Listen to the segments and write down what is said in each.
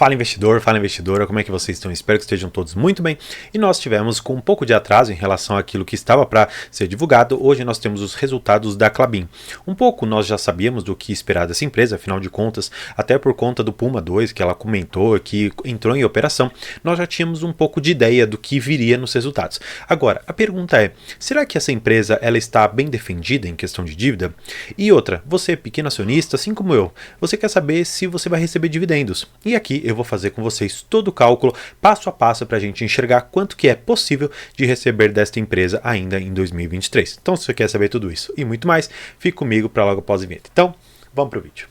Fala investidora, como é que vocês estão? Espero que estejam todos muito bem. E nós tivemos com um pouco de atraso em relação àquilo que estava para ser divulgado. Hoje nós temos os resultados da Klabin. Um pouco nós já sabíamos do que esperar dessa empresa, afinal de contas, até por conta do Puma 2 que ela comentou, que entrou em operação, nós já tínhamos um pouco de ideia do que viria nos resultados. Agora, a pergunta é, será que essa empresa ela está bem defendida em questão de dívida? E outra, você pequeno acionista, assim como eu, você quer saber se você vai receber dividendos. E aqui eu vou fazer com vocês todo o cálculo, passo a passo, para a gente enxergar quanto que é possível de receber desta empresa ainda em 2023. Então, se você quer saber tudo isso e muito mais, fique comigo para logo após a vinheta. Então, vamos para o vídeo.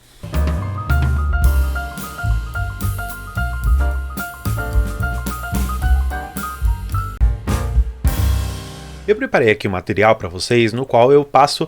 Eu preparei aqui um material para vocês no qual eu passo,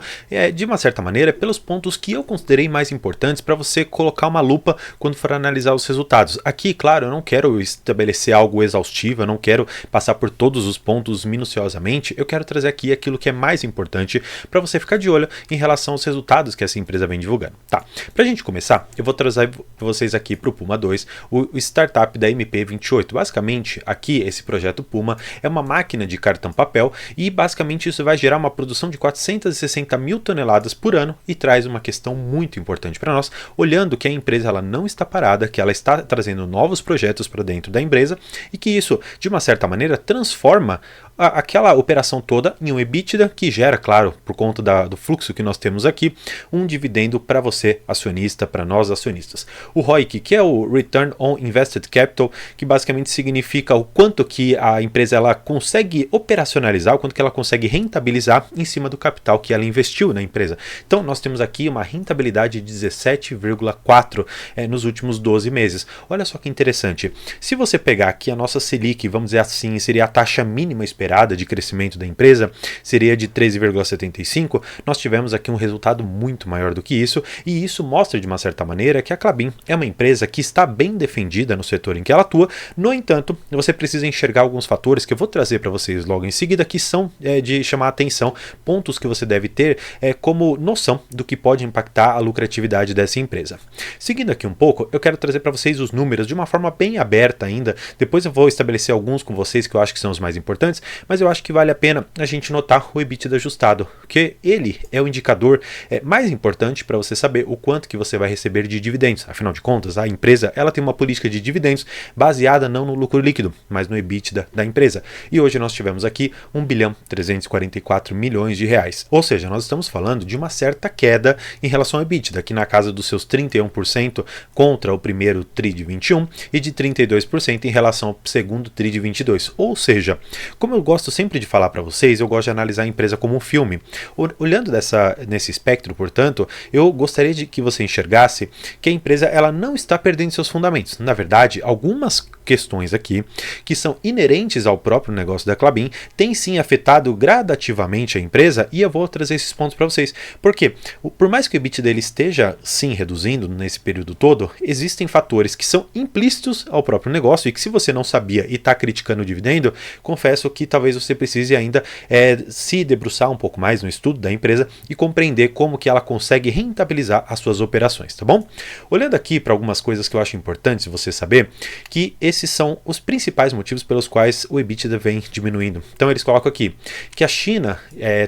de uma certa maneira, pelos pontos que eu considerei mais importantes para você colocar uma lupa quando for analisar os resultados. Aqui, claro, eu não quero estabelecer algo exaustivo, eu não quero passar por todos os pontos minuciosamente, eu quero trazer aqui aquilo que é mais importante para você ficar de olho em relação aos resultados que essa empresa vem divulgando. Tá, para a gente começar, eu vou trazer vocês aqui para o Puma 2, o startup da MP28. Basicamente, aqui esse projeto Puma é uma máquina de cartão papel e basicamente isso vai gerar uma produção de 460 mil toneladas por ano e traz uma questão muito importante para nós, olhando que a empresa ela não está parada, que ela está trazendo novos projetos para dentro da empresa e que isso, de uma certa maneira, transforma aquela operação toda em um EBITDA que gera, claro, por conta do fluxo que nós temos aqui, um dividendo para você, acionista, para nós, acionistas. O ROIC, que é o Return on Invested Capital, que basicamente significa o quanto que a empresa ela consegue operacionalizar, o quanto que ela consegue rentabilizar em cima do capital que ela investiu na empresa. Então, nós temos aqui uma rentabilidade de 17,4% nos últimos 12 meses. Olha só que interessante. Se você pegar aqui a nossa Selic, vamos dizer assim, seria a taxa mínima esperada de crescimento da empresa, seria de 13,75%, nós tivemos aqui um resultado muito maior do que isso, e isso mostra de uma certa maneira que a Klabin é uma empresa que está bem defendida no setor em que ela atua. No entanto, você precisa enxergar alguns fatores que eu vou trazer para vocês logo em seguida, que são de chamar a atenção, pontos que você deve ter como noção do que pode impactar a lucratividade dessa empresa. Seguindo aqui um pouco, eu quero trazer para vocês os números de uma forma bem aberta ainda, depois eu vou estabelecer alguns com vocês que eu acho que são os mais importantes, mas eu acho que vale a pena a gente notar o EBITDA ajustado, porque ele é o indicador mais importante para você saber o quanto que você vai receber de dividendos. Afinal de contas, a empresa ela tem uma política de dividendos baseada não no lucro líquido, mas no EBITDA da empresa. E hoje nós tivemos aqui 1,344 bilhões de reais. Ou seja, nós estamos falando de uma certa queda em relação ao EBITDA, aqui na casa dos seus 31% contra o primeiro TRI de 21 e de 32% em relação ao segundo TRI de 22. Ou seja, como eu gosto sempre de falar para vocês, eu gosto de analisar a empresa como um filme. Olhando nesse espectro, portanto, eu gostaria de que você enxergasse que a empresa ela não está perdendo seus fundamentos. Na verdade, algumas questões aqui que são inerentes ao próprio negócio da Klabin têm sim afetado gradativamente a empresa, e eu vou trazer esses pontos para vocês. Porque, por mais que o EBITDA dele esteja sim reduzindo nesse período todo, existem fatores que são implícitos ao próprio negócio e que, se você não sabia e está criticando o dividendo, confesso que talvez você precise ainda se debruçar um pouco mais no estudo da empresa e compreender como que ela consegue rentabilizar as suas operações, tá bom? Olhando aqui para algumas coisas que eu acho importantes você saber, que esses são os principais motivos pelos quais o EBITDA vem diminuindo. Então eles colocam aqui que a China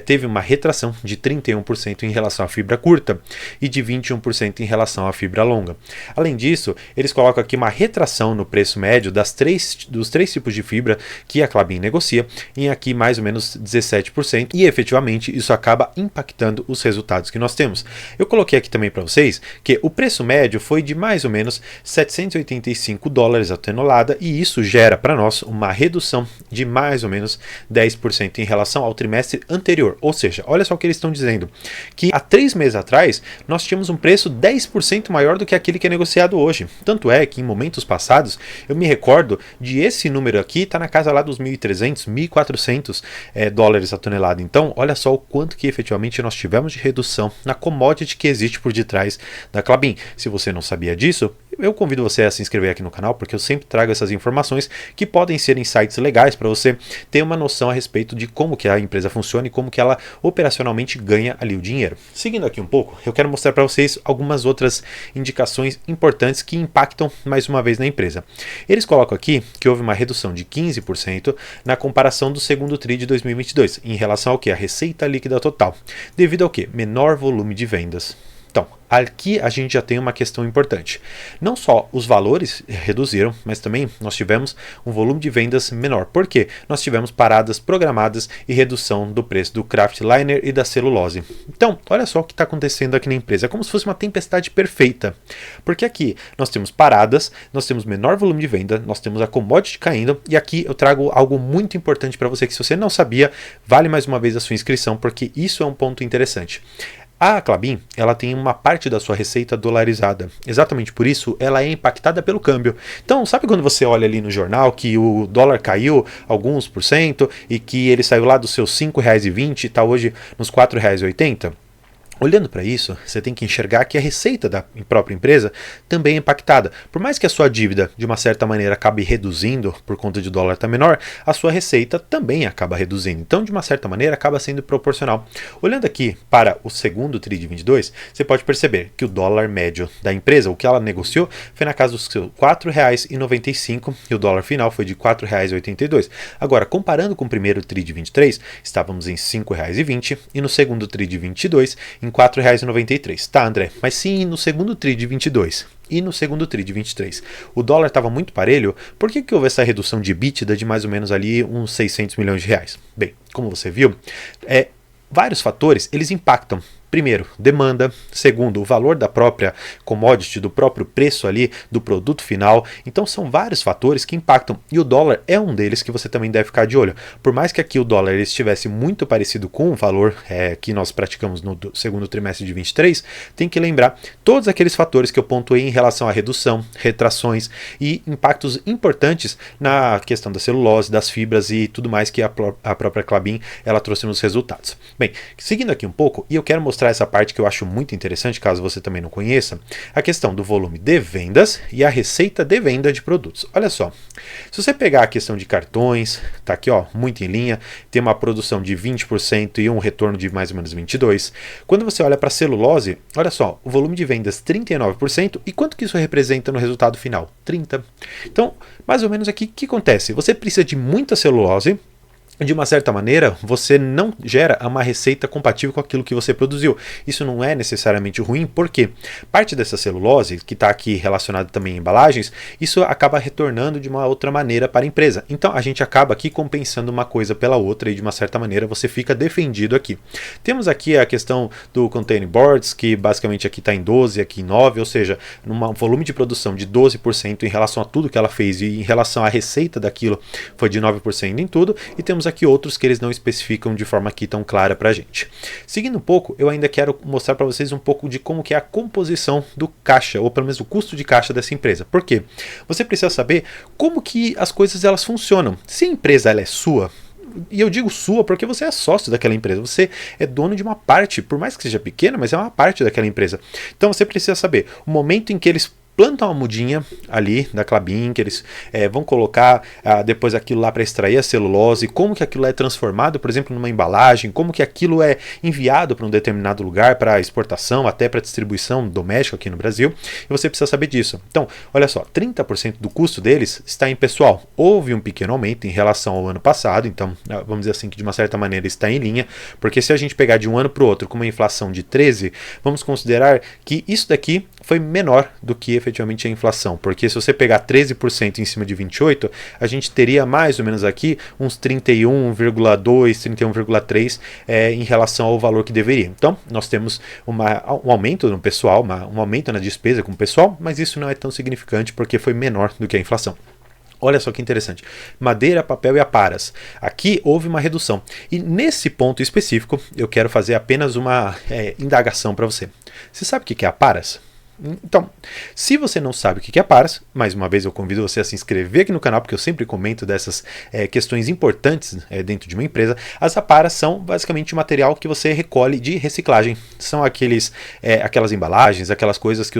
teve uma retração de 31% em relação à fibra curta e de 21% em relação à fibra longa. Além disso, eles colocam aqui uma retração no preço médio dos três tipos de fibra que a Klabin negocia, em aqui mais ou menos 17%, e efetivamente isso acaba impactando os resultados que nós temos. Eu coloquei aqui também para vocês que o preço médio foi de mais ou menos $785 a tonelada, e isso gera para nós uma redução de mais ou menos 10% em relação ao trimestre anterior. Ou seja, olha só o que eles estão dizendo, que há 3 meses atrás nós tínhamos um preço 10% maior do que aquele que é negociado hoje. Tanto é que em momentos passados eu me recordo de esse número aqui está na casa lá dos 1.300, 1.400 dólares a tonelada. Então, olha só o quanto que efetivamente nós tivemos de redução na commodity que existe por detrás da Klabin. Se você não sabia disso, Eu convido você a se inscrever aqui no canal, porque eu sempre trago essas informações que podem ser insights legais para você ter uma noção a respeito de como que a empresa funciona e como que ela operacionalmente ganha ali o dinheiro. Seguindo aqui um pouco, eu quero mostrar para vocês algumas outras indicações importantes que impactam mais uma vez na empresa. Eles colocam aqui que houve uma redução de 15% na comparação do segundo TRI de 2022, em relação ao que? A receita líquida total, devido ao que? Menor volume de vendas. Então, aqui a gente já tem uma questão importante. Não só os valores reduziram, mas também nós tivemos um volume de vendas menor. Por quê? Nós tivemos paradas programadas e redução do preço do Kraftliner e da celulose. Então, olha só o que está acontecendo aqui na empresa. É como se fosse uma tempestade perfeita. Porque aqui nós temos paradas, nós temos menor volume de venda, nós temos a commodity caindo, e aqui eu trago algo muito importante para você que, se você não sabia, vale mais uma vez a sua inscrição, porque isso é um ponto interessante. A Klabin, ela tem uma parte da sua receita dolarizada. Exatamente por isso, ela é impactada pelo câmbio. Então, sabe quando você olha ali no jornal que o dólar caiu alguns por cento e que ele saiu lá dos seus R$ 5,20 e está hoje nos R$ 4,80? Olhando para isso, você tem que enxergar que a receita da própria empresa também é impactada. Por mais que a sua dívida, de uma certa maneira, acabe reduzindo por conta de dólar estar menor, a sua receita também acaba reduzindo. Então, de uma certa maneira, acaba sendo proporcional. Olhando aqui para o segundo TRI de 22, você pode perceber que o dólar médio da empresa, o que ela negociou, foi na casa dos R$ 4,95 e o dólar final foi de R$ 4,82. Agora, comparando com o primeiro TRI de 23, estávamos em R$ 5,20 e no segundo TRI de 22, em R$ 4,93. Tá, André, mas sim, no segundo TRI de 22 e no segundo TRI de 23 o dólar estava muito parelho, por que houve essa redução de EBITDA de mais ou menos ali uns 600 milhões de reais? Bem, como você viu, vários fatores eles impactam. Primeiro, demanda. Segundo, o valor da própria commodity, do próprio preço ali do produto final. Então são vários fatores que impactam e o dólar é um deles que você também deve ficar de olho. Por mais que aqui o dólar estivesse muito parecido com o valor que nós praticamos no segundo trimestre de 23, tem que lembrar todos aqueles fatores que eu pontuei em relação à redução, retrações e impactos importantes na questão da celulose, das fibras e tudo mais que a própria Klabin ela trouxe nos resultados. Bem, seguindo aqui um pouco, e eu quero mostrar essa parte que eu acho muito interessante, caso você também não conheça, a questão do volume de vendas e a receita de venda de produtos. Olha só, se você pegar a questão de cartões, tá aqui ó, muito em linha, tem uma produção de 20% e um retorno de mais ou menos 22%. Quando você olha para celulose, olha só, o volume de vendas 39% e quanto que isso representa no resultado final? 30%. Então, mais ou menos aqui, o que acontece? Você precisa de muita celulose. De uma certa maneira, você não gera uma receita compatível com aquilo que você produziu. Isso não é necessariamente ruim, porque parte dessa celulose, que está aqui relacionada também em embalagens, isso acaba retornando de uma outra maneira para a empresa. Então, a gente acaba aqui compensando uma coisa pela outra e, de uma certa maneira, você fica defendido aqui. Temos aqui a questão do container boards, que basicamente aqui está em 12, aqui em 9, ou seja, num volume de produção de 12% em relação a tudo que ela fez e em relação à receita daquilo foi de 9% em tudo, e temos aqui outros que eles não especificam de forma aqui tão clara para a gente. Seguindo um pouco, eu ainda quero mostrar para vocês um pouco de como que é a composição do caixa, ou pelo menos o custo de caixa dessa empresa. Por quê? Você precisa saber como que as coisas elas funcionam. Se a empresa ela é sua, e eu digo sua porque você é sócio daquela empresa, você é dono de uma parte, por mais que seja pequena, mas é uma parte daquela empresa. Então você precisa saber o momento em que eles plantam uma mudinha ali da Klabin, que eles vão colocar depois aquilo lá para extrair a celulose, como que aquilo é transformado, por exemplo, numa embalagem, como que aquilo é enviado para um determinado lugar para exportação, até para distribuição doméstica aqui no Brasil, e você precisa saber disso. Então, olha só, 30% do custo deles está em pessoal. Houve um pequeno aumento em relação ao ano passado, então vamos dizer assim que de uma certa maneira está em linha, porque se a gente pegar de um ano para o outro com uma inflação de 13%, vamos considerar que isso daqui foi menor do que efetivamente a inflação, porque se você pegar 13% em cima de 28%, a gente teria mais ou menos aqui uns 31,2%, 31,3% em relação ao valor que deveria. Então, nós temos um aumento no pessoal, um aumento na despesa com o pessoal, mas isso não é tão significante porque foi menor do que a inflação. Olha só que interessante, madeira, papel e aparas. Aqui houve uma redução. E nesse ponto específico, eu quero fazer apenas uma indagação para você. Você sabe o que é aparas? Então, se você não sabe o que é paras, mais uma vez eu convido você a se inscrever aqui no canal, porque eu sempre comento dessas questões importantes dentro de uma empresa. As aparas são basicamente o material que você recolhe de reciclagem. São aquelas embalagens, aquelas coisas que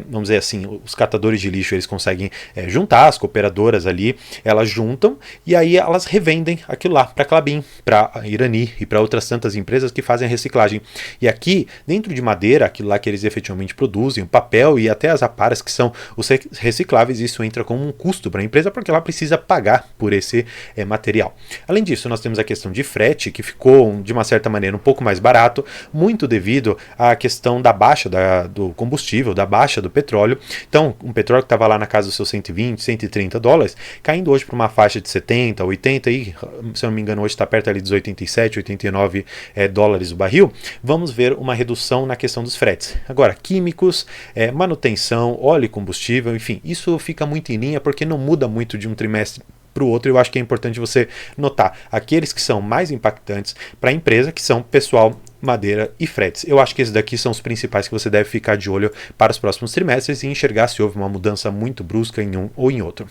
vamos dizer assim, os catadores de lixo eles conseguem juntar, as cooperadoras ali, elas juntam e aí elas revendem aquilo lá para a Klabin, para a Irani e para outras tantas empresas que fazem a reciclagem. E aqui, dentro de madeira, aquilo lá que eles efetivamente produzem, o papel e até as aparas que são os recicláveis, isso entra como um custo para a empresa porque ela precisa pagar por esse material. Além disso, nós temos a questão de frete, que ficou de uma certa maneira um pouco mais barato, muito devido à questão da baixa do combustível, da baixa do petróleo. Então, um petróleo que estava lá na casa dos seus 120, 130 dólares, caindo hoje para uma faixa de 70, 80 e, se eu não me engano, hoje está perto ali dos 87, 89 dólares o barril, vamos ver uma redução na questão dos fretes. Agora, químicos, manutenção, óleo e combustível, enfim, isso fica muito em linha porque não muda muito de um trimestre para o outro. Eu acho que é importante você notar aqueles que são mais impactantes para a empresa, que são pessoal, madeira e fretes. Eu acho que esses daqui são os principais que você deve ficar de olho para os próximos trimestres e enxergar se houve uma mudança muito brusca em um ou em outro.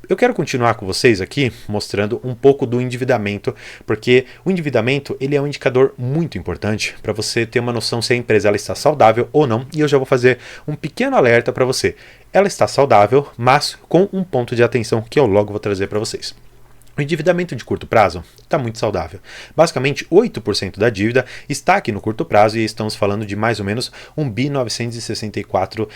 Eu quero continuar com vocês aqui mostrando um pouco do endividamento, porque o endividamento ele é um indicador muito importante para você ter uma noção se a empresa ela está saudável ou não, e eu já vou fazer um pequeno alerta para você. Ela está saudável, mas com um ponto de atenção que eu logo vou trazer para vocês. O endividamento de curto prazo está muito saudável. Basicamente, 8% da dívida está aqui no curto prazo e estamos falando de mais ou menos 1.964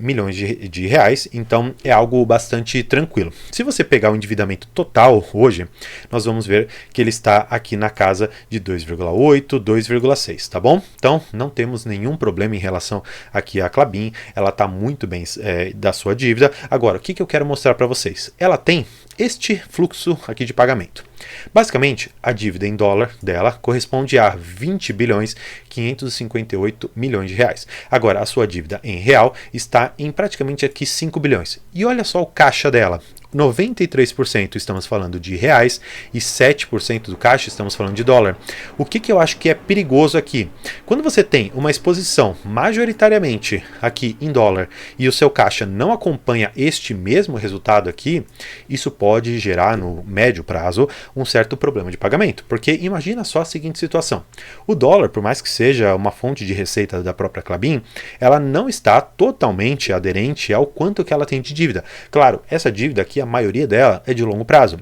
milhões de reais, então é algo bastante tranquilo. Se você pegar o endividamento total hoje, nós vamos ver que ele está aqui na casa de 2,8, 2,6, tá bom? Então, não temos nenhum problema em relação aqui à Klabin, ela está muito bem da sua dívida. Agora, o que eu quero mostrar para vocês? Ela tem este fluxo aqui de pagamento. Basicamente, a dívida em dólar dela corresponde a 20 bilhões 558 milhões de reais. Agora, a sua dívida em real está em praticamente aqui 5 bilhões. E olha só o caixa dela. 93% estamos falando de reais e 7% do caixa estamos falando de dólar. O que eu acho que é perigoso aqui? Quando você tem uma exposição majoritariamente aqui em dólar e o seu caixa não acompanha este mesmo resultado aqui, isso pode gerar no médio prazo um certo problema de pagamento. Porque imagina só a seguinte situação. O dólar, por mais que seja uma fonte de receita da própria Klabin, ela não está totalmente aderente ao quanto que ela tem de dívida. Claro, essa dívida aqui, a maioria dela é de longo prazo.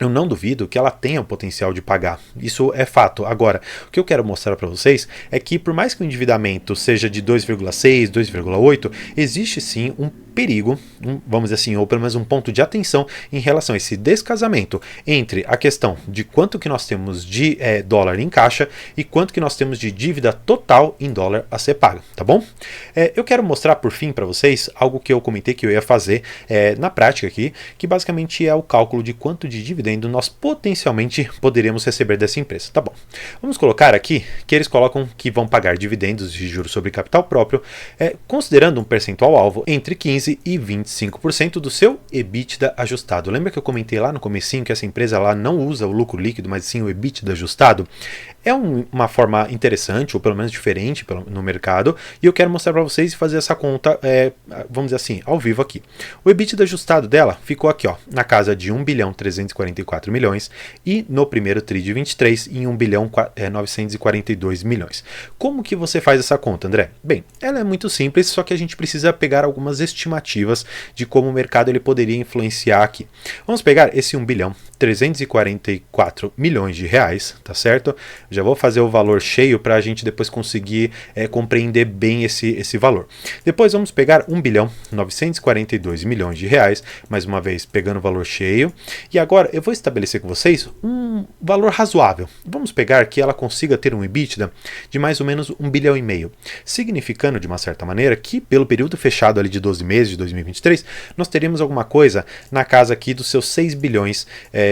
Eu não duvido que ela tenha o potencial de pagar. Isso é fato. Agora, o que eu quero mostrar para vocês é que por mais que o endividamento seja de 2,6, 2,8, existe sim um perigo, vamos dizer assim, ou pelo menos um ponto de atenção em relação a esse descasamento entre a questão de quanto que nós temos de dólar em caixa e quanto que nós temos de dívida total em dólar a ser paga, tá bom? Eu quero mostrar por fim para vocês algo que eu comentei que eu ia fazer na prática aqui, que basicamente é o cálculo de quanto de dividendo nós potencialmente poderíamos receber dessa empresa, tá bom? Vamos colocar aqui que eles colocam que vão pagar dividendos de juros sobre capital próprio, considerando um percentual alvo entre 15% e 25% do seu EBITDA ajustado. Lembra que eu comentei lá no comecinho que essa empresa lá não usa o lucro líquido, mas sim o EBITDA ajustado? É uma forma interessante, ou pelo menos diferente no mercado, e eu quero mostrar para vocês e fazer essa conta, vamos dizer assim, ao vivo aqui. O EBITDA ajustado dela ficou aqui, ó, na casa de 1 bilhão 344 milhões e no primeiro TRI de 23 em 1 bilhão 942 milhões. Como que você faz essa conta, André? Bem, ela é muito simples, só que a gente precisa pegar algumas estimativas de como o mercado ele poderia influenciar aqui. Vamos pegar esse 1 bilhão 344 milhões de reais, tá certo? Já vou fazer o valor cheio para a gente depois conseguir compreender bem esse valor. Depois vamos pegar 1 bilhão 942 milhões de reais, mais uma vez pegando o valor cheio. E agora eu vou estabelecer com vocês um valor razoável. Vamos pegar que ela consiga ter um EBITDA de mais ou menos 1 bilhão e meio, significando de uma certa maneira que pelo período fechado ali de 12 meses de 2023, nós teríamos alguma coisa na casa aqui dos seus 6 bilhões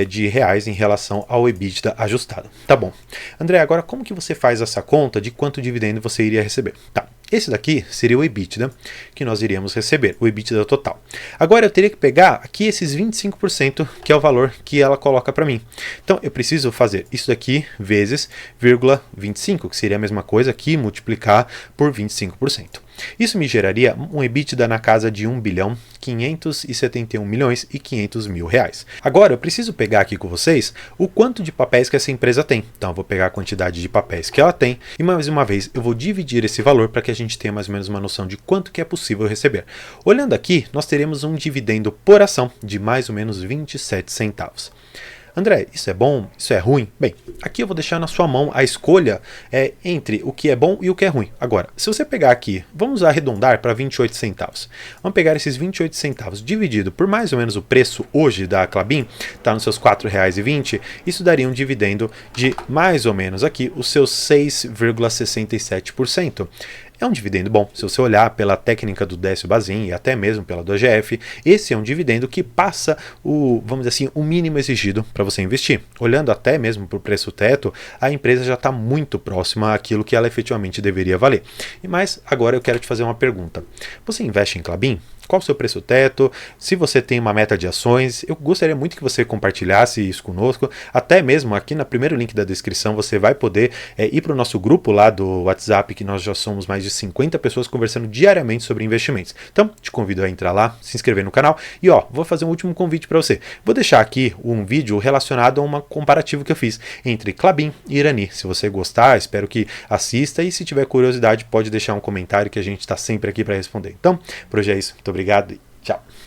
de reais em relação ao EBITDA ajustado. Tá bom. André, agora como que você faz essa conta de quanto dividendo você iria receber? Tá. Esse daqui seria o EBITDA que nós iríamos receber, o EBITDA total. Agora eu teria que pegar aqui esses 25%, que é o valor que ela coloca para mim. Então eu preciso fazer isso daqui vezes 0,25, que seria a mesma coisa aqui, multiplicar por 25%. Isso me geraria um EBITDA na casa de 1.571.500.000 reais. Agora eu preciso pegar aqui com vocês o quanto de papéis que essa empresa tem. Então eu vou pegar a quantidade de papéis que ela tem e mais uma vez eu vou dividir esse valor para que a gente tenha mais ou menos uma noção de quanto que é possível receber. Olhando aqui, nós teremos um dividendo por ação de mais ou menos 27 centavos. André, isso é bom? Isso é ruim? Bem, aqui eu vou deixar na sua mão a escolha entre o que é bom e o que é ruim. Agora, se você pegar aqui, vamos arredondar para 28 centavos. Vamos pegar esses 28 centavos dividido por mais ou menos o preço hoje da Klabin, está nos seus R$ 4,20, isso daria um dividendo de mais ou menos aqui os seus 6,67%. É um dividendo bom, se você olhar pela técnica do Décio Bazin e até mesmo pela do AGF, esse é um dividendo que passa vamos dizer assim, o mínimo exigido para você investir. Olhando até mesmo para o preço teto, a empresa já está muito próxima àquilo que ela efetivamente deveria valer. Mas agora eu quero te fazer uma pergunta. Você investe em Klabin? Qual o seu preço teto? Se você tem uma meta de ações, eu gostaria muito que você compartilhasse isso conosco. Até mesmo aqui no primeiro link da descrição você vai poder ir para o nosso grupo lá do WhatsApp, que nós já somos mais de 50 pessoas conversando diariamente sobre investimentos. Então, te convido a entrar lá, se inscrever no canal e vou fazer um último convite para você. Vou deixar aqui um vídeo relacionado a um comparativo que eu fiz entre Klabin e Irani. Se você gostar, espero que assista e se tiver curiosidade pode deixar um comentário que a gente está sempre aqui para responder. Então, por hoje é isso. Muito obrigado e tchau.